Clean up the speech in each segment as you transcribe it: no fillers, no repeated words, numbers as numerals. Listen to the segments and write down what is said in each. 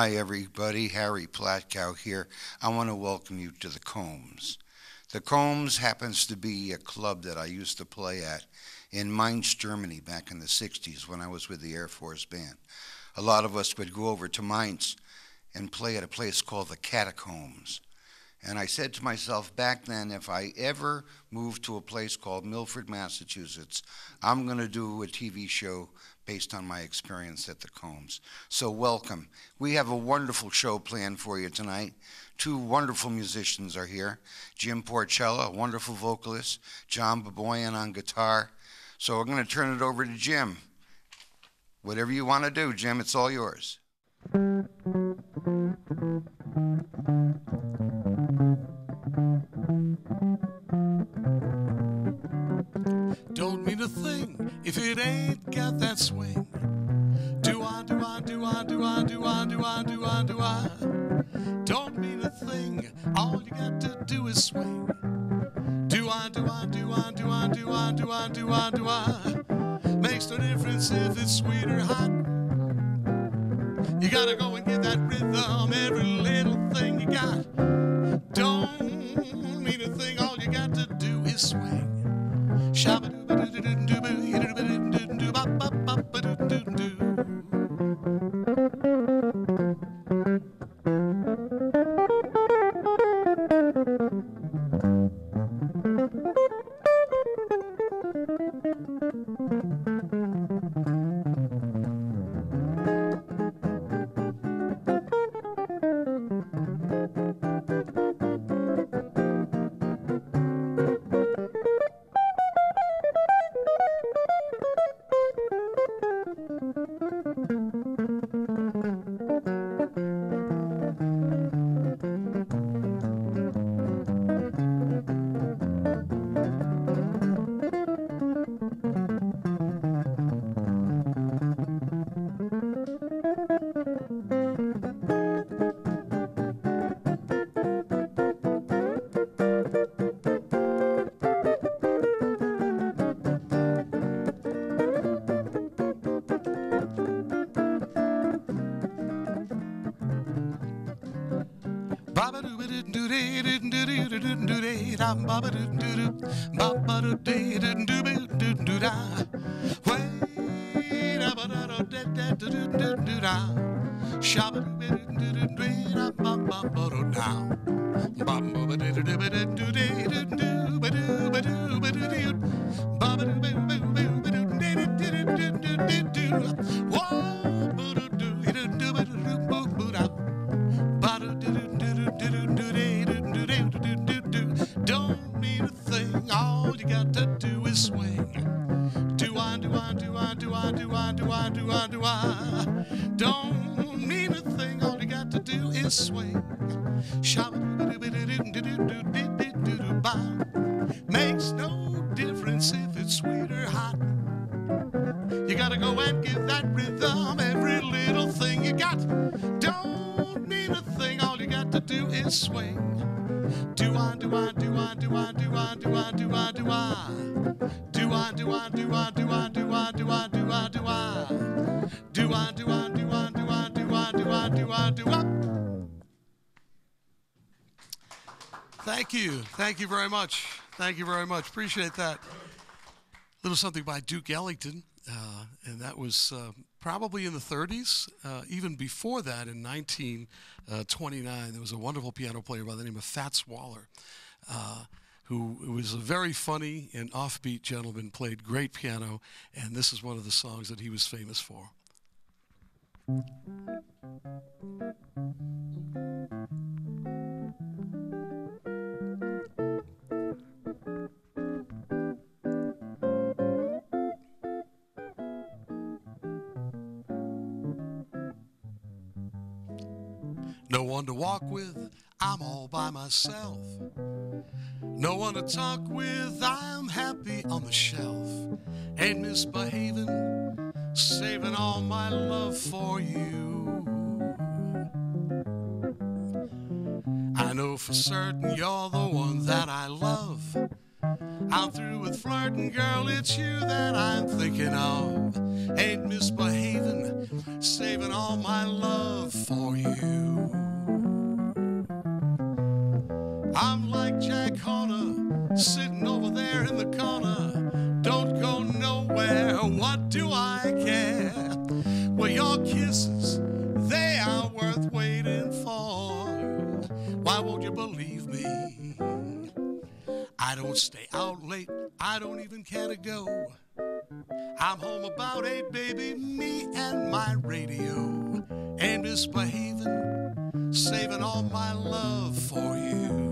Hi, everybody. Harry Platcow here. I want to welcome you to the Combs. The Combs happens to be a club that I used to play at in Mainz, Germany back in the 60s when I was with the Air Force Band. A lot of us would go over to Mainz and play at a place called the Catacombs. And I said to myself back then, if I ever move to a place called Milford, Massachusetts, I'm going to do a TV show based on my experience at the Combs. So welcome. We have a wonderful show planned for you tonight. Two wonderful musicians are here. Jim Porcella, a wonderful vocalist, John Baboian on guitar. So we're going to turn it over to Jim. Whatever you want to do, Jim, it's all yours. Don't mean a thing if it ain't got that swing. Do I, do I, do I, do I, do I, do I, do I, do I? Don't mean a thing, all you got to do is swing. Do I, do I, do I, do I, do I, do I, do I, do I? Makes no difference if it's sweet or hot. You gotta go and get that rhythm, every little thing you got. Don't mean a thing, all you got to do is swing. Don't mean a thing, all you got to do is swing. Do I, do I, do I, do I, do I, do I, do I, do I? Don't mean a thing, all you got to do is swing. Makes no difference if it's sweet or hot. You gotta go and give that rhythm every little thing you got. Don't mean a thing, all you got to do is swing. Do I, do I, do I, do I, do I, do I, do I, do I? Do I, do I, do I, do I, do I, do I, do I, do I? Do I, do I, do I, do I, do I, do I, do I, do I? Thank you. Thank you very much. Thank you very much. Appreciate that. A little something by Duke Ellington, and that was probably in the 30s. Even before that, in 1929, there was a wonderful piano player by the name of Fats Waller, who was a very funny and offbeat gentleman, played great piano, and this is one of the songs that he was famous for. No one to walk with, I'm all by myself. No one to talk with, I'm happy on the shelf. Ain't misbehaving, saving all my love for you. I know for certain you're the one that I love. I'm through with flirting, girl, it's you that I'm thinking of. Ain't misbehaving, saving all my love for you. I'm like Jack Horner, sitting over there in the corner. Don't go nowhere, what do I care? Well, your kisses, they are worth waiting for. Why won't you believe me? I don't stay out late, I don't even care to go. I'm home about 8, baby, me and my radio. Ain't misbehaving, saving all my love for you.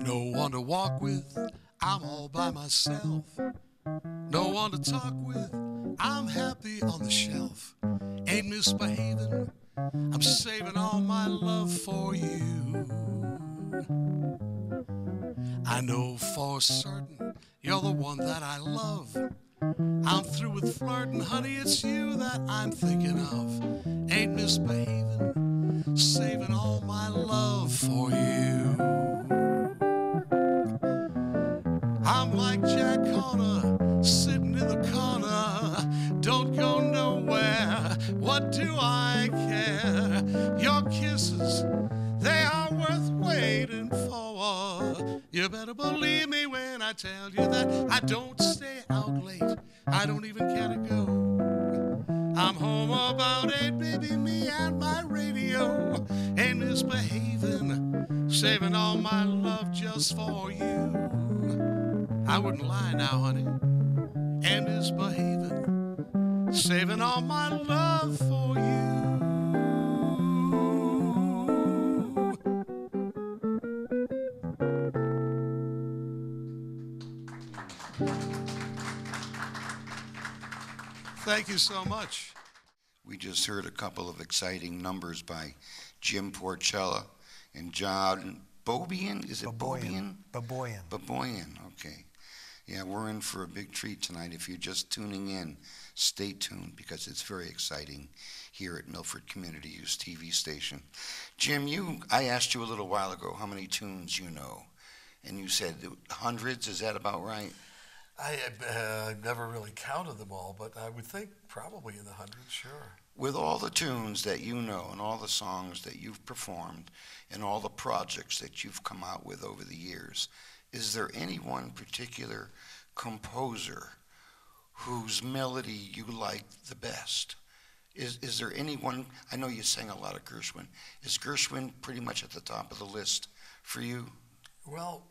No one to walk with, I'm all by myself. No one to talk with, I'm happy on the shelf. Ain't misbehaving, I'm saving all my love for you. I know for certain you're the one that I love. I'm through with flirting, honey, it's you that I'm thinking of. Ain't misbehaving, saving all my love for you. I'm like Jack Horner, sitting in the corner. Don't go nowhere, what do I care? Your kisses, they are worth waiting for. You better believe me when I tell you that I don't stay out late, I don't even care to go. I'm home about 8, baby, me and my radio. Ain't misbehaving, saving all my love just for you. I wouldn't lie now, honey. And misbehaving, saving all my love for you. Thank you so much. We just heard a couple of exciting numbers by Jim Porcella and John Baboian. Is it Baboian? Baboian. Baboian, okay. Yeah, we're in for a big treat tonight. If you're just tuning in, stay tuned because it's very exciting here at Milford Community Use TV station. Jim, I asked you a little while ago how many tunes you know, and you said hundreds. Is that about right? I've never really counted them all, but I would think probably in the hundreds, sure. With all the tunes that you know and all the songs that you've performed and all the projects that you've come out with over the years, is there any one particular composer whose melody you like the best? Is there any one? I know you sang a lot of Gershwin. Is Gershwin pretty much at the top of the list for you? Well,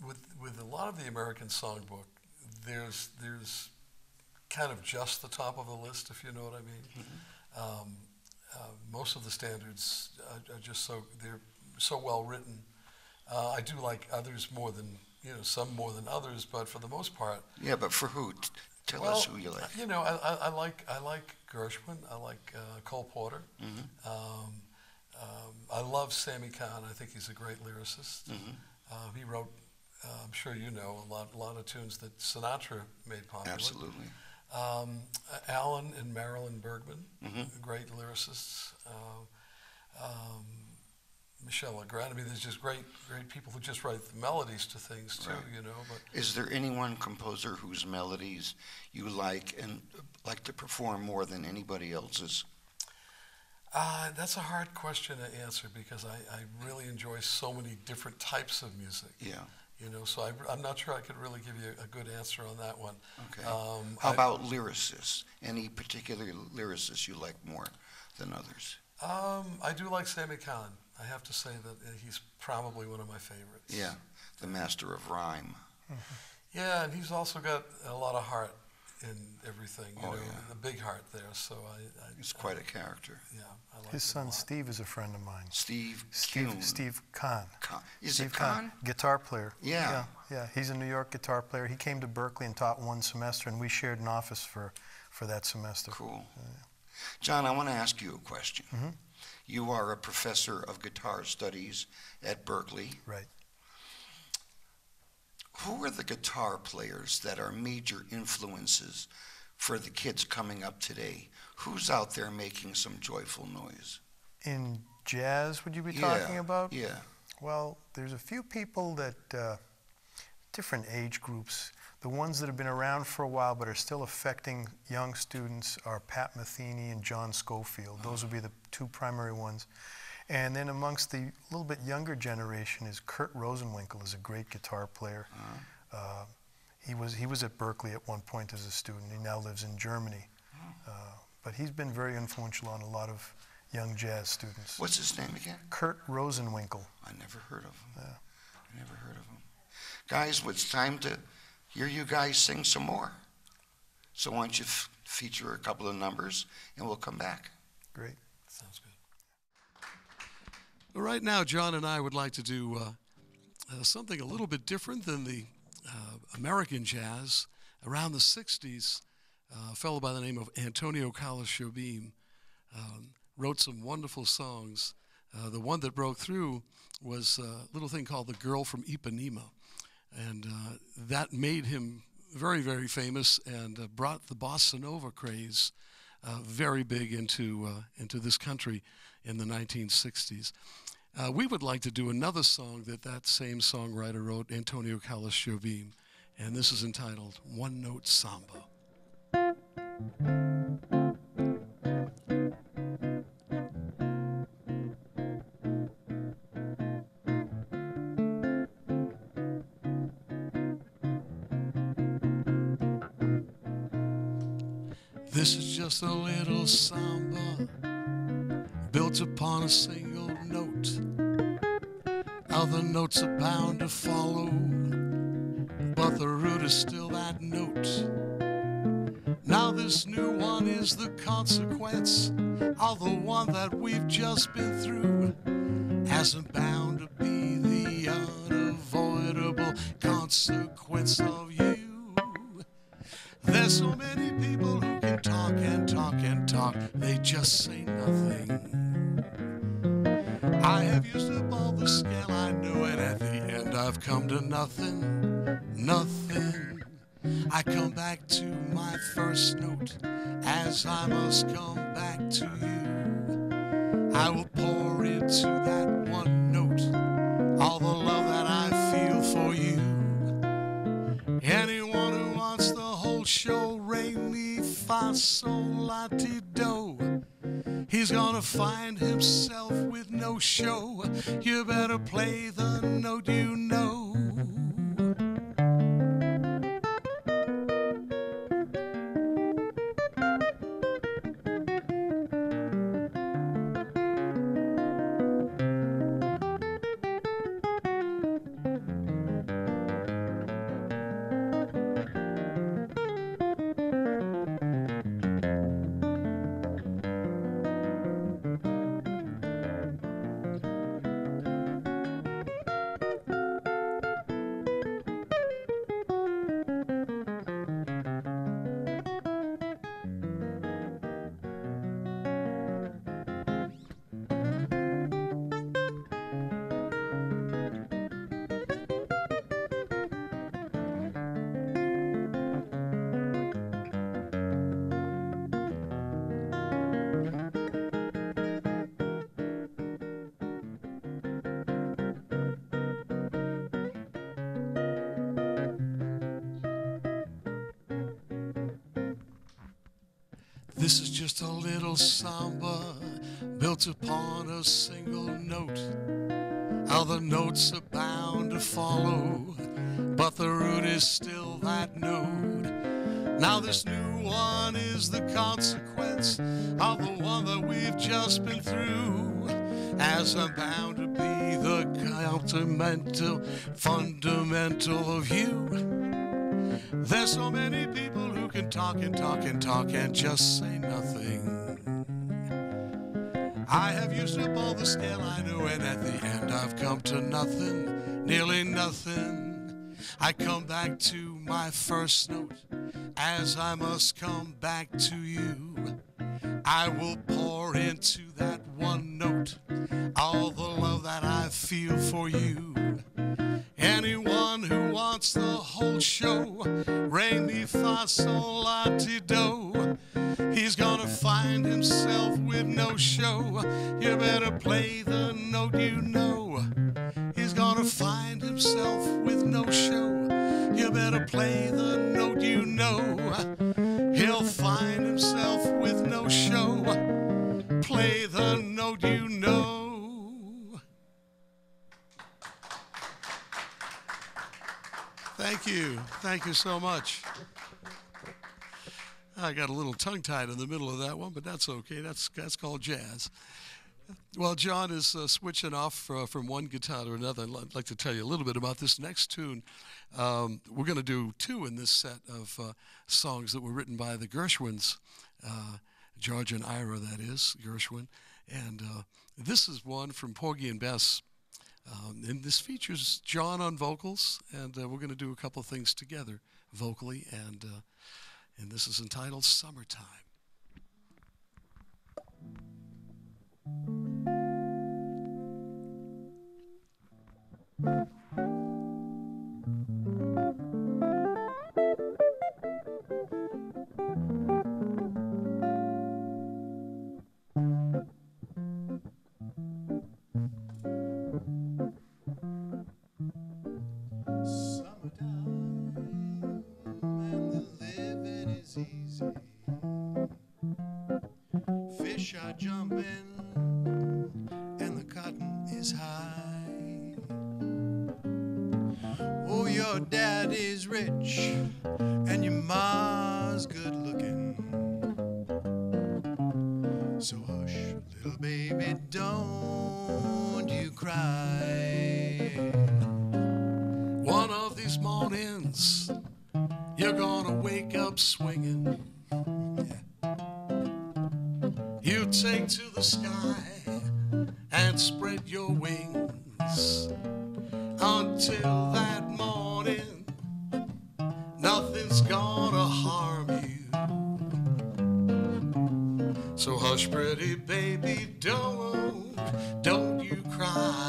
with a lot of the American songbook, there's kind of just the top of the list, if you know what I mean. Mm-hmm. Most of the standards are just they're so well written. I do like others more than, some more than others, but for the most part. Yeah, but for who? Tell us who you like. I like Gershwin. I like Cole Porter. Mm-hmm. I love Sammy Cahn. I think he's a great lyricist. Mm-hmm. He wrote, I'm sure you know, a lot of tunes that Sinatra made popular. Absolutely. Alan and Marilyn Bergman, mm-hmm. great lyricists. Michel Legrand. I mean, there's just great people who just write the melodies to things too, right. But is there any one composer whose melodies you like and like to perform more than anybody else's? That's a hard question to answer because I really enjoy so many different types of music. Yeah. You know, so I'm not sure I could really give you a good answer on that one. Okay. How about lyricists? Any particular lyricists you like more than others? I do like Sammy Kahn. I have to say that he's probably one of my favorites. Yeah, the master of rhyme. Yeah, and he's also got a lot of heart in everything. You know, yeah. the big heart there. So He's quite a character. Yeah, I like His him a son lot. Steve is a friend of mine. Steve Kahn. Is Steve it Kahn? Guitar player. Yeah. Yeah. He's a New York guitar player. He came to Berkeley and taught one semester, and we shared an office for that semester. Cool. John, I want to ask you a question. Mhm. You are a professor of guitar studies at Berkeley. Right. Who are the guitar players that are major influences for the kids coming up today? Who's out there making some joyful noise? In jazz, would you be talking about? Yeah. Well, there's a few people that, different age groups. The ones that have been around for a while but are still affecting young students are Pat Metheny and John Schofield. Those would be the two primary ones. And then amongst the little bit younger generation is Kurt Rosenwinkel, is a great guitar player. He was at Berkeley at one point as a student. He now lives in Germany. But he's been very influential on a lot of young jazz students. What's his name again? Kurt Rosenwinkel. I never heard of him. Yeah. I never heard of him. Guys, it's time to hear you guys sing some more. So why don't you feature a couple of numbers and we'll come back. Great. Sounds good. Well, right now, John and I would like to do something a little bit different than the American jazz. Around the 60s, a fellow by the name of Antonio Carlos Jobim wrote some wonderful songs. The one that broke through was a little thing called The Girl from Ipanema. And that made him very, very famous and brought the bossa nova craze very big into this country in the 1960s. We would like to do another song that same songwriter wrote, Antonio Carlos Jobim, and this is entitled One Note Samba. This is just a little samba built upon a single note. Other notes are bound to follow, but the root is still that note. Now this new one is the consequence of the one that we've just been through. Hasn't bound to be the unavoidable consequence of you. There's so many people who can talk and talk and talk, they just say nothing. I have used up all the scale I know, and at the end I've come to nothing, nothing. I come back to my first note, as I must come back to you. I will pour into that one note all the love that I feel for you. Anyone who wants the whole show, re, mi, fa, sol, la, ti, do, he's gonna find himself with no show. You better play the note you know. This is just a little samba built upon a single note. How the notes are bound to follow, but the root is still that note. Now this new one is the consequence of the one that we've just been through, as I'm bound to be the fundamental of you. There's so many people who can talk and talk and talk and just say nothing. I have used up all the scale I know, and at the end I've come to nothing, nearly nothing. I come back to my first note, as I must come back to you. I will pour into that one note all the love that I feel for you. Anyone who wants the whole show, re mi fa sol la ti do, he's gonna find himself with no show. You better play the note you know. He's gonna find himself with no show. You better play the note you know. He'll find himself with no show. Play the note you know. Thank you. Thank you so much. I got a little tongue-tied in the middle of that one, but that's okay. That's called jazz. Well, John is switching off from one guitar to another. I'd like to tell you a little bit about this next tune. We're going to do two in this set of songs that were written by the Gershwins, George and Ira, that is, Gershwin. And this is one from Porgy and Bess. And this features John on vocals, and we're going to do a couple of things together vocally, and this is entitled Summertime. Fish are jumping and the cotton is high. Oh, your dad is rich and your ma's good looking. So hush, little baby, don't you cry. One of these mornings you're gonna wake up swinging. You take to the sky and spread your wings. Until that morning, nothing's gonna harm you. So hush, pretty baby, don't you cry.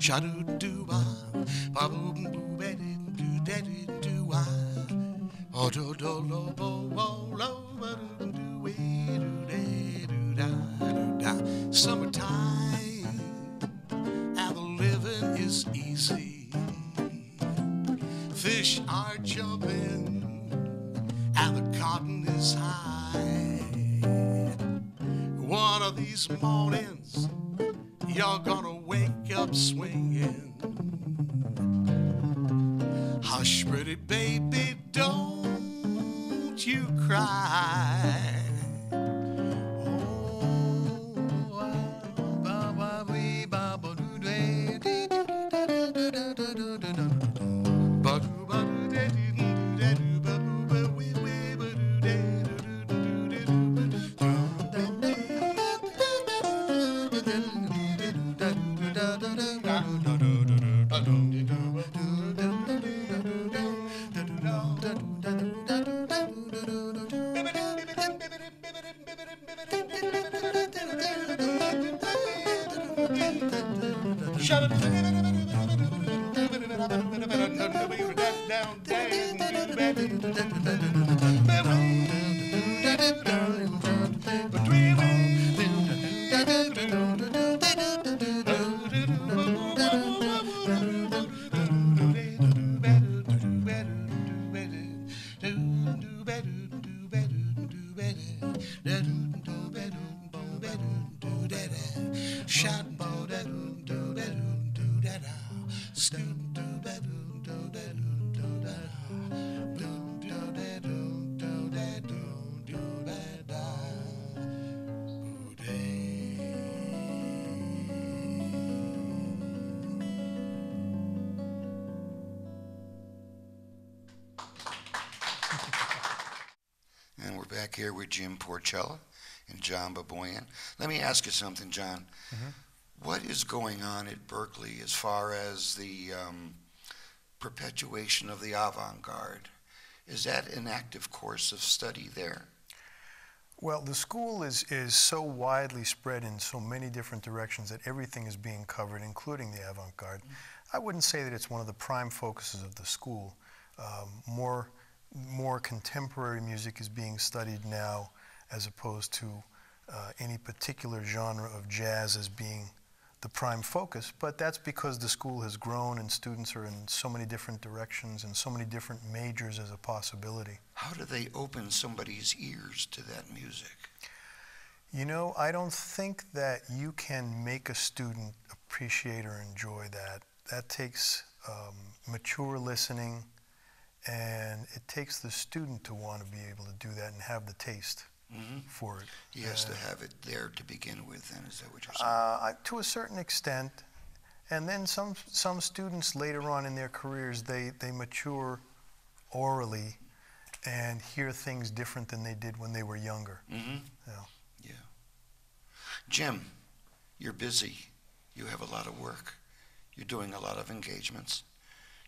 Sha-do-do-ba, ba-boom-boo-ba-dee-doo-da-dee-doo-ah. Oh, do do lo bo bo lo ba do do we do da do da do da. Summertime and the living is easy. Fish are jumping and the cotton is high. One of these mornings you're gonna wake up swinging. Hush, pretty baby, don't you cry. And we're back here with Jim Porcella and John Baboian. Let me ask you something, John. What is going on at Berkeley as far as the perpetuation of the avant-garde? Is that an active course of study there? Well, the school is so widely spread in so many different directions that everything is being covered, including the avant-garde. I wouldn't say that it's one of the prime focuses of the school. More contemporary music is being studied now as opposed to any particular genre of jazz as being the prime focus, but that's because the school has grown and students are in so many different directions and so many different majors as a possibility. How do they open somebody's ears to that music? You know, I don't think that you can make a student appreciate or enjoy that. That takes mature listening, and it takes the student to want to be able to do that and have the taste for it. He has to have it there to begin with, then, is that what you're saying? To a certain extent. And then some students later on in their careers, they mature orally and hear things different than they did when they were younger. Yeah. Jim, you're busy. You have a lot of work. You're doing a lot of engagements.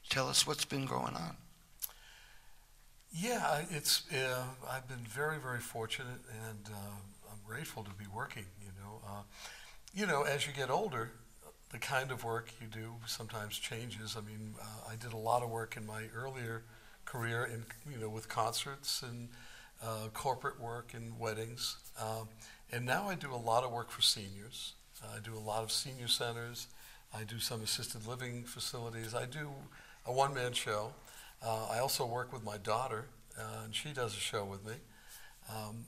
Tell us what's been going on. Yeah, I've been very, very fortunate, and I'm grateful to be working. As you get older, the kind of work you do sometimes changes. I mean, I did a lot of work in my earlier career, with concerts and corporate work and weddings, and now I do a lot of work for seniors. I do a lot of senior centers. I do some assisted living facilities. I do a one-man show. I also work with my daughter, and she does a show with me.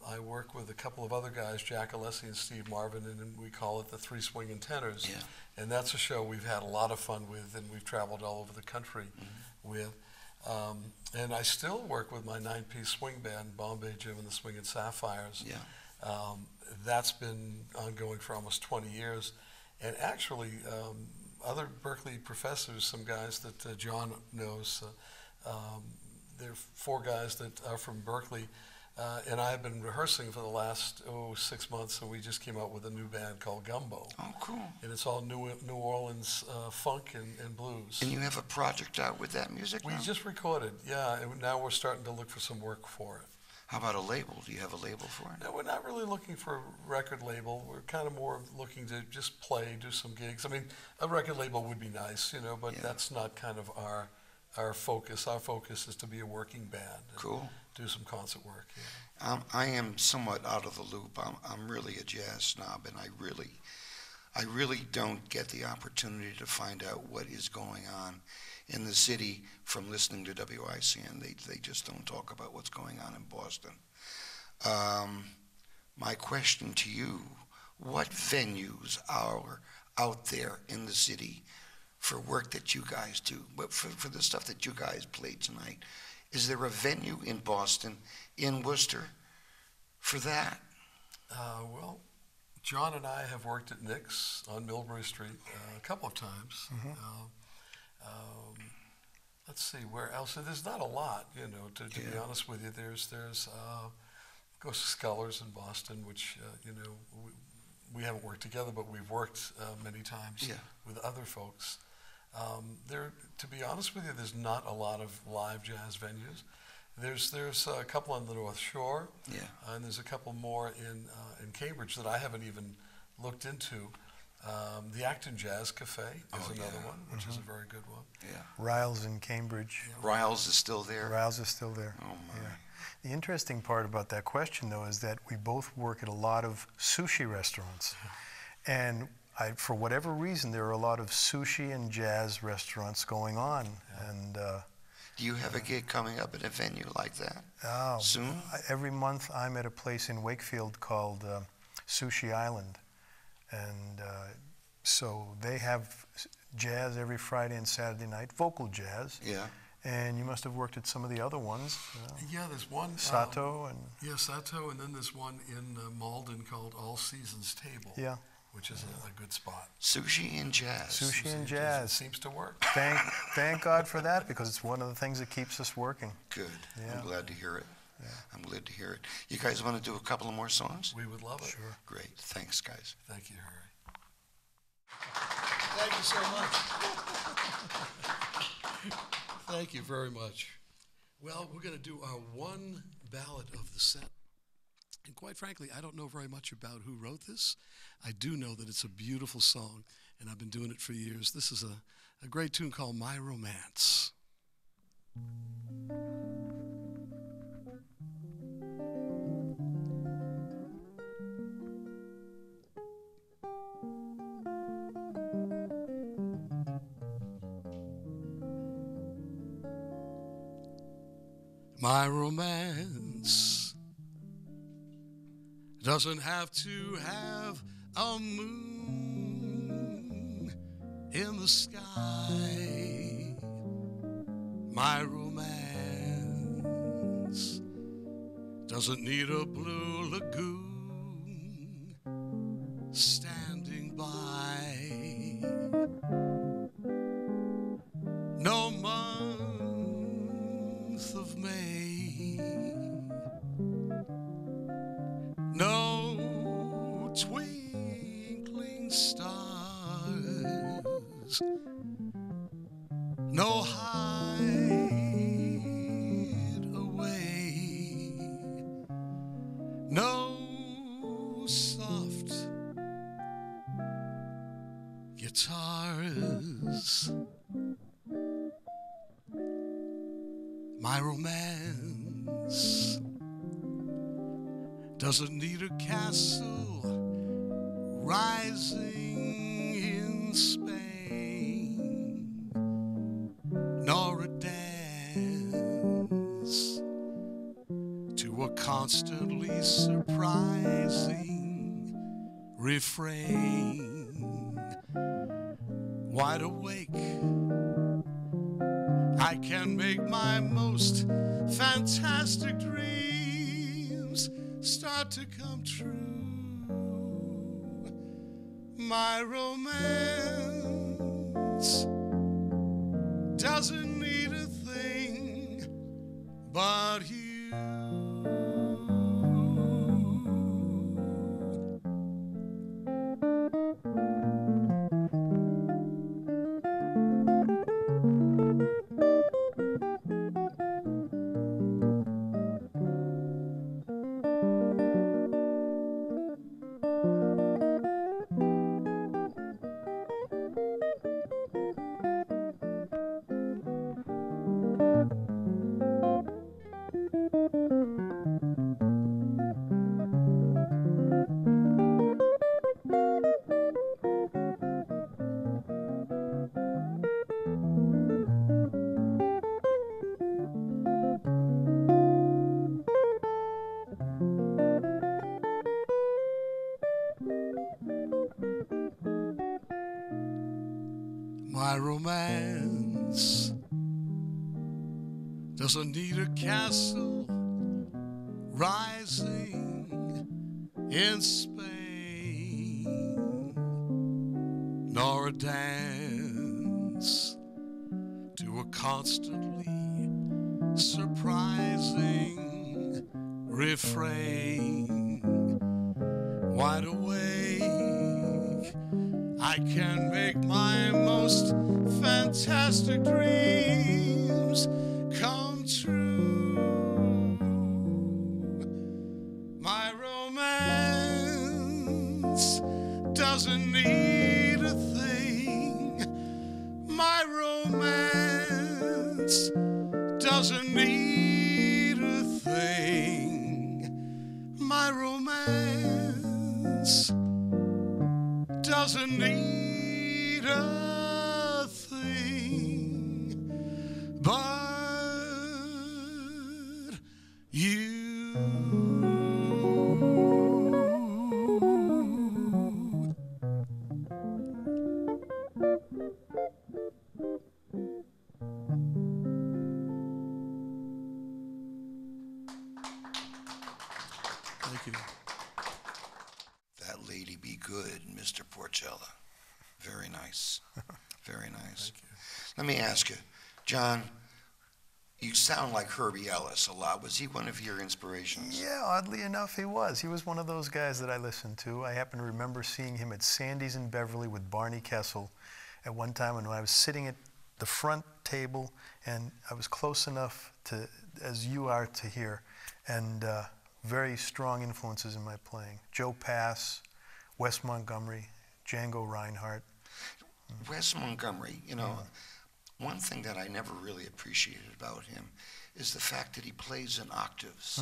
I work with a couple of other guys, Jack Alessi and Steve Marvin, and we call it the Three Swingin' Tenors. Yeah. And that's a show we've had a lot of fun with, and we've traveled all over the country with. And I still work with my 9-piece swing band, Bombay Jim and the Swingin' Sapphires. Yeah. That's been ongoing for almost 20 years. And actually, other Berkeley professors, some guys that John knows, there are 4 guys that are from Berkeley, and I have been rehearsing for the last 6 months, and we just came out with a new band called Gumbo. Oh, cool. And it's all New Orleans funk and blues. And you have a project out with that music We now? just recorded, yeah, and now we're starting to look for some work for it. How about a label? Do you have a label for it? No, we're not really looking for a record label. We're kind of more looking to just play, do some gigs. I mean, a record label would be nice, you know, but that's not kind of our focus. Our focus is to be a working band. Cool. Do some concert work. Yeah. I am somewhat out of the loop. I'm really a jazz snob, and I really don't get the opportunity to find out what is going on in the city from listening to WICN. They just don't talk about what's going on in Boston. My question to you, what venues are out there in the city for work that you guys do, but for the stuff that you guys played tonight? Is there a venue in Boston, in Worcester, for that? Well, John and I have worked at Nick's on Millbury Street a couple of times. Mm-hmm. Let's see, where else? There's not a lot, you know, to be honest with you. There's Ghost of Scholars in Boston, which, you know, we haven't worked together, but we've worked many times with other folks. To be honest with you, there's not a lot of live jazz venues. There's a couple on the North Shore, and there's a couple more in Cambridge that I haven't even looked into. The Acton Jazz Cafe is another one, which is a very good one. Yeah. Riles in Cambridge. Riles is still there? Riles is still there. Oh, my. Yeah. The interesting part about that question, though, is that we both work at a lot of sushi restaurants. And for whatever reason, there are a lot of sushi and jazz restaurants going on. Yeah. And do you have a gig coming up at a venue like that soon? Every month I'm at a place in Wakefield called Sushi Island. And so they have jazz every Friday and Saturday night, vocal jazz. Yeah. And you must have worked at some of the other ones. Yeah, there's one. Sato and... Yeah, Sato, and then there's one in Malden called All Seasons Table. Yeah. Which is a good spot. Sushi and jazz. Sushi and jazz. It seems to work. Thank God for that, because it's one of the things that keeps us working. Good. Yeah. I'm glad to hear it. Yeah. I'm glad to hear it. You guys want to do a couple of more songs? We would love it. Sure. Great. Thanks, guys. Thank you, Harry. Thank you so much. Thank you very much. Well, we're going to do our one ballad of the set. And quite frankly, I don't know very much about who wrote this. I do know that it's a beautiful song, and I've been doing it for years. This is a great tune called My Romance. My romance doesn't have to have a moon in the sky. My romance doesn't need a blue lagoon standing by. No month of May, no twinkling stars, no hideaway, no soft guitars. My romance doesn't need a castle rising in Spain, nor a dance to a constantly surprising refrain. Wide awake, I can make my most fantastic dreams start to come true. My romance doesn't need a thing but you. doesn't need a castle rising in Spain, nor a dance to a constantly surprising refrain. Wide awake, I can make my most fantastic dreams come true. My romance doesn't need a thing. My romance doesn't need a thing. My romance doesn't need a thing but you. Thank you. That lady be good, Mr. Porcella. Very nice. Very nice. Thank you. Let me ask you, John, you sound like Herbie Ellis a lot. Was he one of your inspirations? Yeah, oddly enough, he was. He was one of those guys that I listened to. I happen to remember seeing him at Sandy's in Beverly with Barney Kessel at one time when I was sitting at the front table, and I was close enough to, as you are, to hear, and very strong influences in my playing. Joe Pass, Wes Montgomery, Django Reinhardt. Wes Montgomery, you know, one thing that I never really appreciated about him is the fact that he plays in octaves,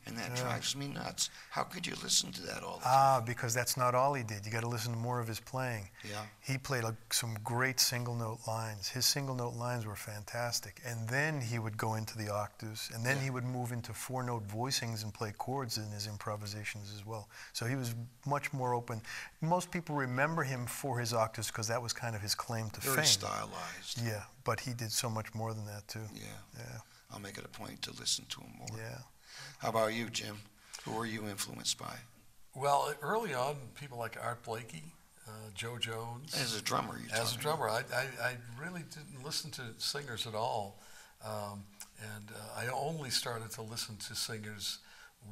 and that drives me nuts. How could you listen to that all the time? Because that's not all he did. You got to listen to more of his playing. Yeah. He played some great single note lines. His single note lines were fantastic. And then he would go into the octaves, and then he would move into 4-note voicings and play chords in his improvisations as well. So he was much more open. Most people remember him for his octaves because that was kind of his claim to fame. Very stylized. Yeah, but he did so much more than that too. Yeah. Yeah. I'll make it a point to listen to him more. Yeah. How about you, Jim? Who are you influenced by? Well, early on, people like Art Blakey, Joe Jones. As a drummer, you As a drummer, I really didn't listen to singers at all. And I only started to listen to singers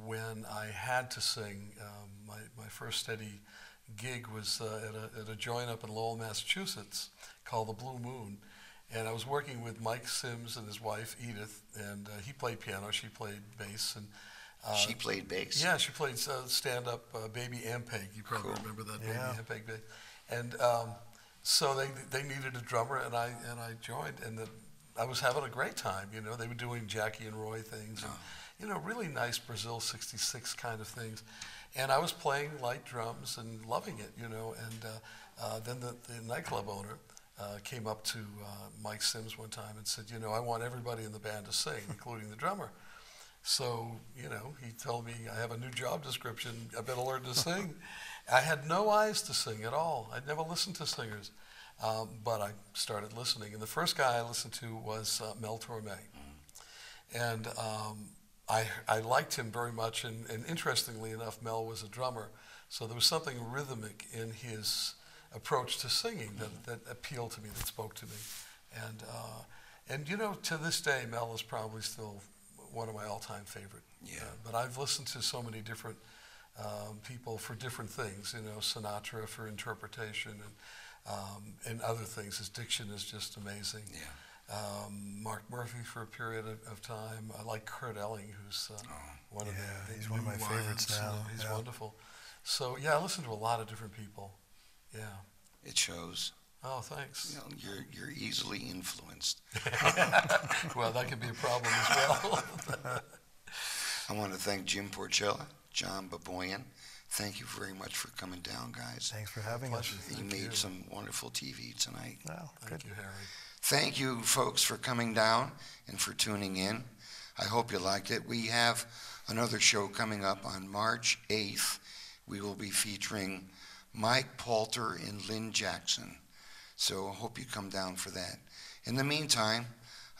when I had to sing. My first steady gig was at a joint up in Lowell, Massachusetts called the Blue Moon. And I was working with Mike Sims and his wife, Edith, and he played piano, she played bass. And she played bass? Yeah, she played stand-up Baby Ampeg. You probably remember that, Baby Ampeg bass. And so they needed a drummer, and I joined, and I was having a great time. You know, they were doing Jackie and Roy things, and, you know, really nice Brazil 66 kind of things. And I was playing light drums and loving it, you know. And then the nightclub owner came up to Mike Sims one time and said, you know, I want everybody in the band to sing, including the drummer. So, you know, he told me, I have a new job description, I better learn to sing. I had no eyes to sing at all. I'd never listened to singers, but I started listening. And the first guy I listened to was Mel Torme. And I liked him very much, and interestingly enough, Mel was a drummer, so there was something rhythmic in his approach to singing that appealed to me, that spoke to me. And you know, to this day, Mel is probably still one of my all-time favorite. Yeah. But I've listened to so many different people for different things, you know, Sinatra for interpretation and other things. His diction is just amazing. Yeah. Mark Murphy for a period of time. I like Kurt Elling, who's one of the he's one of my favorites now. He's wonderful. So yeah, I listen to a lot of different people. Yeah. It shows. Oh, thanks. You know, you're easily influenced. Well, that could be a problem as well. I want to thank Jim Porcella, John Baboian. Thank you very much for coming down, guys. Thanks for having us. You made some wonderful TV tonight. Wow, Thank you, Harry. Thank you, folks, for coming down and for tuning in. I hope you liked it. We have another show coming up on March 8th. We will be featuring Mike Poulter and Lynn Jackson. So I hope you come down for that. In the meantime,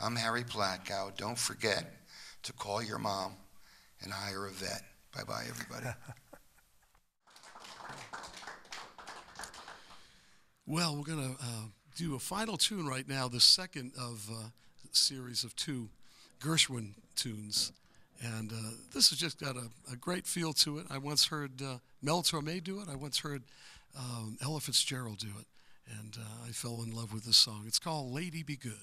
I'm Harry Platcow. Don't forget to call your mom and hire a vet. Bye-bye, everybody. Well, we're going to do a final tune right now, the second of a series of 2 Gershwin tunes. And this has just got a great feel to it. I once heard Mel Torme do it. I once heard Ella Fitzgerald do it. And I fell in love with this song. It's called Lady Be Good.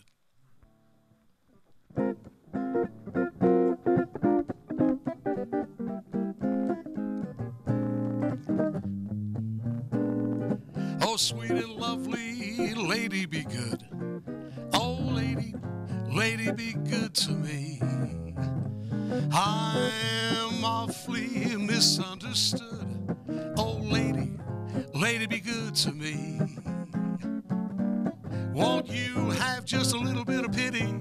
Oh, sweet and lovely lady, be good. Oh, lady, lady, be good to me. I'm awfully misunderstood. Oh, lady, lady, be good to me. Won't you have just a little bit of pity?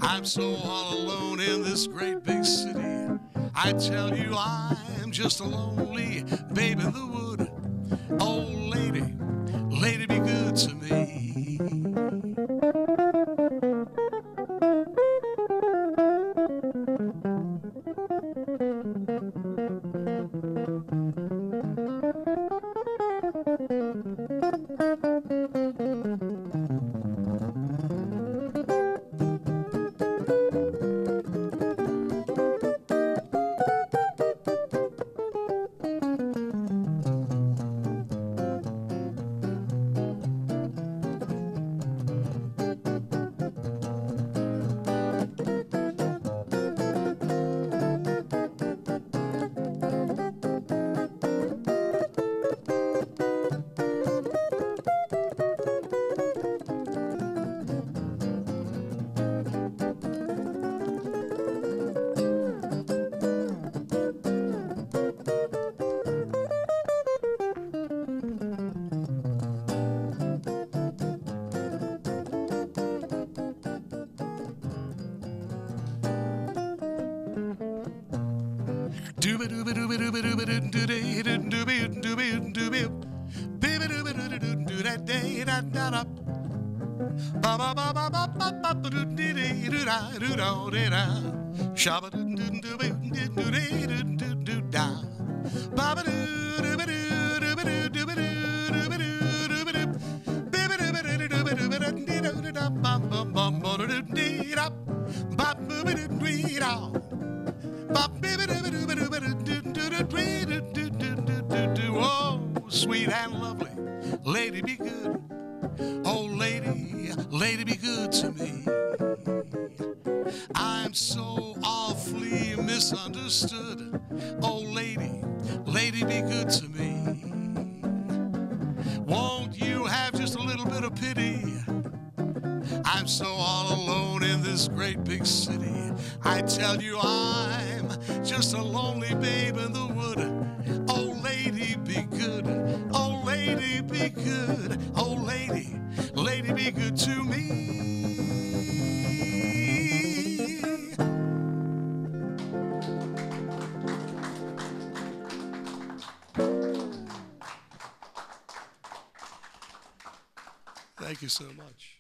I'm so all alone in this great big city. I tell you I'm just a lonely babe in the wood. Oh, lady, lady, be good to me. Oh, sweet and lovely, lady be good. Oh, lady, lady be good to me. I'm so awfully misunderstood. Oh, lady, lady be good to me. Won't you have just a little bit of pity? I'm so all alone in this great big city. I tell you I'm just a lonely babe in the wood. Oh, lady, be good. Oh, lady, be good. Oh, lady, lady, be good to me. Thank you so much.